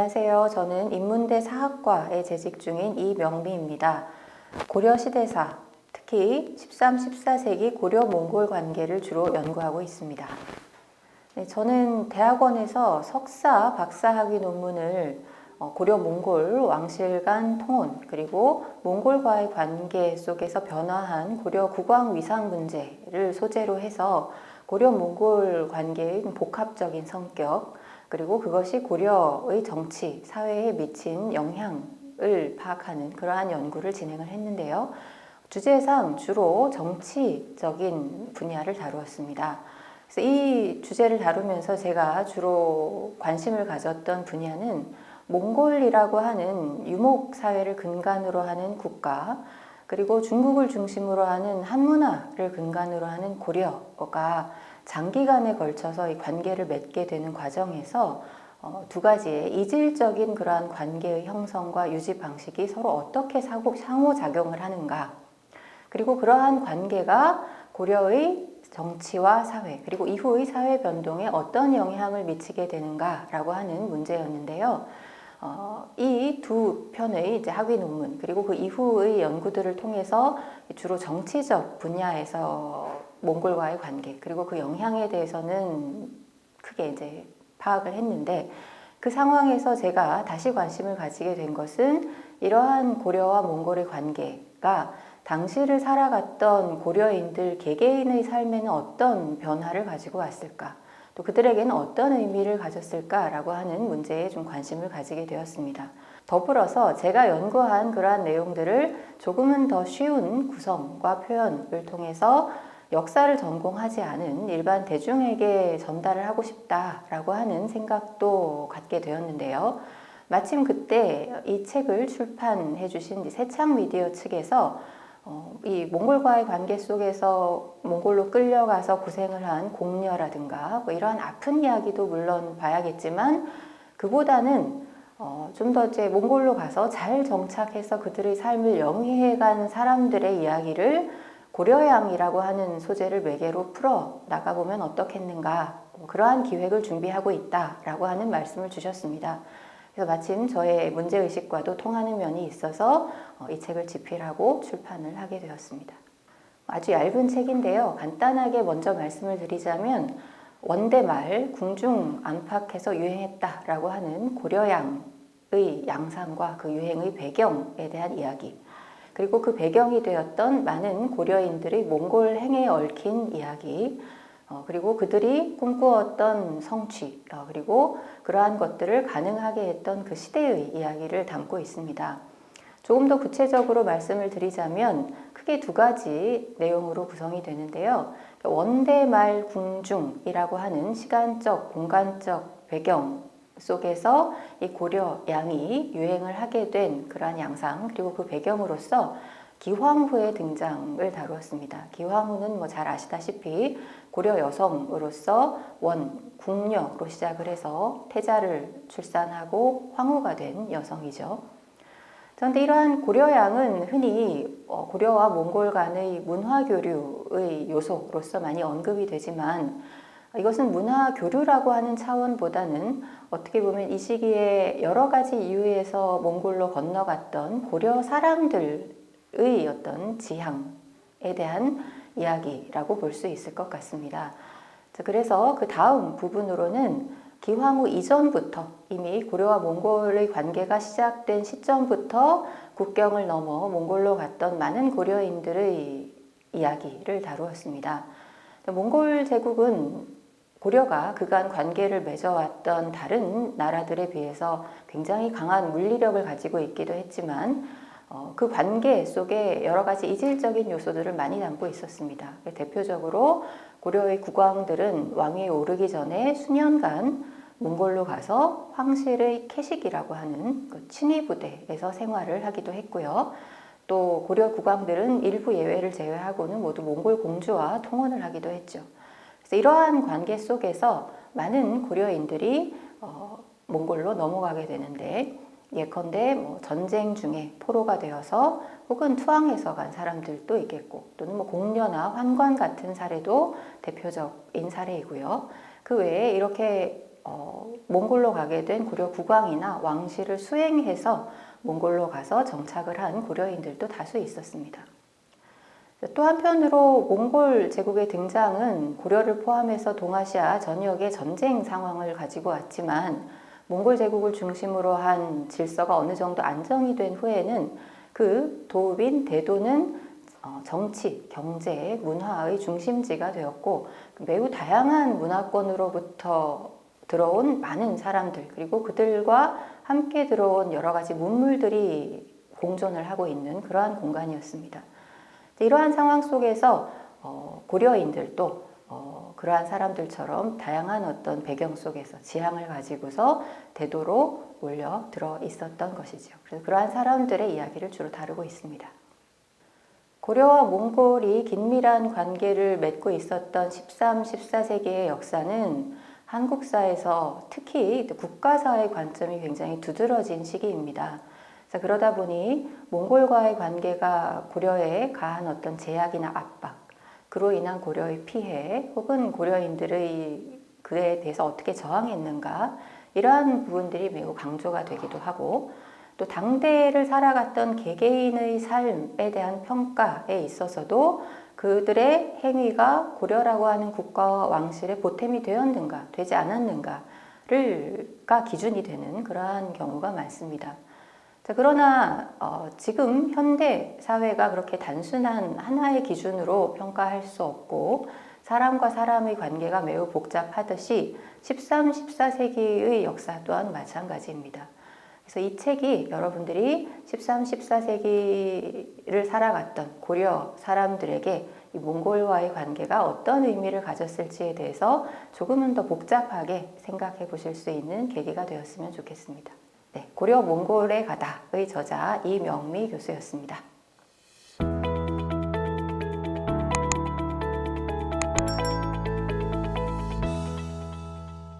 안녕하세요. 저는 인문대 사학과에 재직 중인 이명미입니다. 고려시대사, 특히 13, 14세기 고려-몽골 관계를 주로 연구하고 있습니다. 네, 저는 대학원에서 석사, 박사 학위 논문을 고려-몽골 왕실 간 통혼, 그리고 몽골과의 관계 속에서 변화한 고려 국왕 위상 문제를 소재로 해서 고려-몽골 관계의 복합적인 성격, 그리고 그것이 고려의 정치, 사회에 미친 영향을 파악하는 그러한 연구를 진행을 했는데요. 주제상 주로 정치적인 분야를 다루었습니다. 그래서 이 주제를 다루면서 제가 주로 관심을 가졌던 분야는 몽골이라고 하는 유목 사회를 근간으로 하는 국가, 그리고 중국을 중심으로 하는 한문화를 근간으로 하는 고려가 장기간에 걸쳐서 이 관계를 맺게 되는 과정에서 두 가지의 이질적인 그러한 관계의 형성과 유지 방식이 서로 어떻게 상호작용을 하는가, 그리고 그러한 관계가 고려의 정치와 사회, 그리고 이후의 사회 변동에 어떤 영향을 미치게 되는가라고 하는 문제였는데요. 이 두 편의 이제 학위 논문, 그리고 그 이후의 연구들을 통해서 주로 정치적 분야에서 몽골과의 관계, 그리고 그 영향에 대해서는 크게 이제 파악을 했는데, 그 상황에서 제가 다시 관심을 가지게 된 것은 이러한 고려와 몽골의 관계가 당시를 살아갔던 고려인들 개개인의 삶에는 어떤 변화를 가지고 왔을까, 또 그들에게는 어떤 의미를 가졌을까라고 하는 문제에 좀 관심을 가지게 되었습니다. 더불어서 제가 연구한 그러한 내용들을 조금은 더 쉬운 구성과 표현을 통해서 역사를 전공하지 않은 일반 대중에게 전달을 하고 싶다라고 하는 생각도 갖게 되었는데요. 마침 그때 이 책을 출판해 주신 새창미디어 측에서 이 몽골과의 관계 속에서 몽골로 끌려가서 고생을 한 공녀라든가 뭐 이러한 아픈 이야기도 물론 봐야겠지만, 그보다는 좀 더 이제 몽골로 가서 잘 정착해서 그들의 삶을 영위해간 사람들의 이야기를 고려양이라고 하는 소재를 매개로 풀어 나가보면 어떻겠는가, 그러한 기획을 준비하고 있다라고 하는 말씀을 주셨습니다. 그래서 마침 저의 문제의식과도 통하는 면이 있어서 이 책을 집필하고 출판을 하게 되었습니다. 아주 얇은 책인데요. 간단하게 먼저 말씀을 드리자면, 원대말 궁중 안팎에서 유행했다라고 하는 고려양의 양상과 그 유행의 배경에 대한 이야기, 그리고 그 배경이 되었던 많은 고려인들의 몽골 행에 얽힌 이야기, 그리고 그들이 꿈꾸었던 성취, 그리고 그러한 것들을 가능하게 했던 그 시대의 이야기를 담고 있습니다. 조금 더 구체적으로 말씀을 드리자면 크게 두 가지 내용으로 구성이 되는데요. 원대말 궁중이라고 하는 시간적, 공간적 배경 속에서 이 고려양이 유행을 하게 된 그러한 양상, 그리고 그 배경으로서 기황후의 등장을 다루었습니다. 기황후는 뭐 잘 아시다시피 고려 여성으로서 궁녀로 시작을 해서 태자를 출산하고 황후가 된 여성이죠. 그런데 이러한 고려양은 흔히 고려와 몽골 간의 문화교류의 요소로서 많이 언급이 되지만, 이것은 문화교류라고 하는 차원보다는 어떻게 보면 이 시기에 여러 가지 이유에서 몽골로 건너갔던 고려 사람들의 어떤 지향에 대한 이야기라고 볼 수 있을 것 같습니다. 그래서 그 다음 부분으로는 기황후 이전부터 이미 고려와 몽골의 관계가 시작된 시점부터 국경을 넘어 몽골로 갔던 많은 고려인들의 이야기를 다루었습니다. 몽골 제국은 고려가 그간 관계를 맺어왔던 다른 나라들에 비해서 굉장히 강한 물리력을 가지고 있기도 했지만, 그 관계 속에 여러 가지 이질적인 요소들을 많이 담고 있었습니다. 대표적으로 고려의 국왕들은 왕위에 오르기 전에 수년간 몽골로 가서 황실의 캐식이라고 하는 그 친위 부대에서 생활을 하기도 했고요. 또 고려 국왕들은 일부 예외를 제외하고는 모두 몽골 공주와 통혼을 하기도 했죠. 그래서 이러한 관계 속에서 많은 고려인들이 몽골로 넘어가게 되는데, 예컨대 뭐 전쟁 중에 포로가 되어서 혹은 투항해서 간 사람들도 있겠고, 또는 뭐 공녀나 환관 같은 사례도 대표적인 사례이고요. 그 외에 이렇게 몽골로 가게 된 고려 국왕이나 왕실을 수행해서 몽골로 가서 정착을 한 고려인들도 다수 있었습니다. 또 한편으로 몽골 제국의 등장은 고려를 포함해서 동아시아 전역의 전쟁 상황을 가지고 왔지만 몽골 제국을 중심으로 한 질서가 어느 정도 안정이 된 후에는 그 도읍인 대도는 정치, 경제, 문화의 중심지가 되었고 매우 다양한 문화권으로부터 들어온 많은 사람들 그리고 그들과 함께 들어온 여러 가지 문물들이 공존을 하고 있는 그러한 공간이었습니다. 이러한 상황 속에서 고려인들도 그러한 사람들처럼 다양한 어떤 배경 속에서 지향을 가지고서 대도로 몰려 들어 있었던 것이죠. 그래서 그러한 사람들의 이야기를 주로 다루고 있습니다. 고려와 몽골이 긴밀한 관계를 맺고 있었던 13, 14세기의 역사는 한국사에서 특히 국가사의 관점이 굉장히 두드러진 시기입니다. 그러다 보니 몽골과의 관계가 고려에 가한 어떤 제약이나 압박, 그로 인한 고려의 피해, 혹은 고려인들의 그에 대해서 어떻게 저항했는가, 이러한 부분들이 매우 강조가 되기도 하고, 또 당대를 살아갔던 개개인의 삶에 대한 평가에 있어서도 그들의 행위가 고려라고 하는 국가와 왕실의 보탬이 되었는가, 되지 않았는가가 기준이 되는 그러한 경우가 많습니다. 그러나 지금 현대 사회가 그렇게 단순한 하나의 기준으로 평가할 수 없고 사람과 사람의 관계가 매우 복잡하듯이 13, 14세기의 역사 또한 마찬가지입니다. 그래서 이 책이 여러분들이 13, 14세기를 살아갔던 고려 사람들에게 이 몽골과의 관계가 어떤 의미를 가졌을지에 대해서 조금은 더 복잡하게 생각해 보실 수 있는 계기가 되었으면 좋겠습니다. 네, 고려 몽골에 가다의 저자 이명미 교수였습니다.